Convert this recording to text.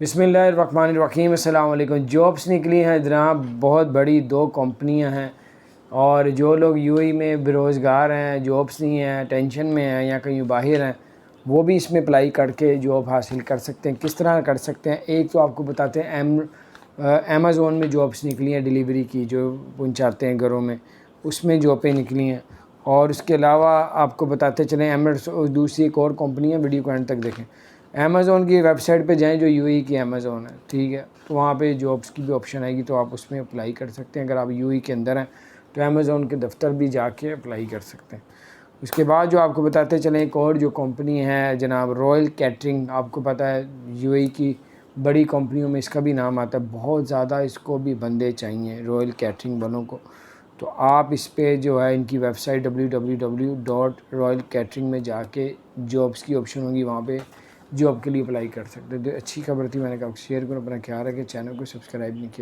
बिस्मिल्लाहिर्रहमानिर्रहीम। अस्सलाम वालेकुम। जॉब्स निकली हैं जनाब, बहुत बड़ी 2 कंपनियां हैं और जो लोग यूएई में बेरोज़गार हैं, जॉब्स नहीं हैं, टेंशन में हैं या कहीं बाहर हैं, वो भी इसमें अप्लाई करके जॉब हासिल कर सकते हैं। किस तरह कर सकते हैं, एक तो आपको बताते हैं। अमेज़ोन में जॉब्स निकली हैं डिलीवरी की, जो पहुंचाते हैं घरों में, उसमें जॉबें निकली हैं। और उसके अलावा आपको बताते चलें दूसरी एक और कंपनी है, वीडियो को एंड तक देखें। अमेज़ोन की वेबसाइट पे जाएं जो यूएई की अमेज़ोन है, ठीक है, तो वहाँ पे जॉब्स की भी ऑप्शन आएगी, तो आप उसमें अप्लाई कर सकते हैं। अगर आप यूएई के अंदर हैं तो अमेज़ोन के दफ्तर भी जाके अप्लाई कर सकते हैं। उसके बाद जो आपको बताते चलें, एक और जो कंपनी है जनाब, रॉयल कैटरिंग, आपको पता है यूएई की बड़ी कंपनियों में इसका भी नाम आता है, बहुत ज़्यादा इसको भी बंदे चाहिए रॉयल कैटरिंग वालों को। तो आप इस पे जो है इनकी वेबसाइट www.royalcatering में जाके जॉब्स की ऑप्शन होगी, वहाँ पे जॉब के लिए अप्लाई कर सकते हैं। तो अच्छी खबर थी, मैंने कहा शेयर करो। अपना ख्याल रखें, चैनल को सब्सक्राइब नहीं किया।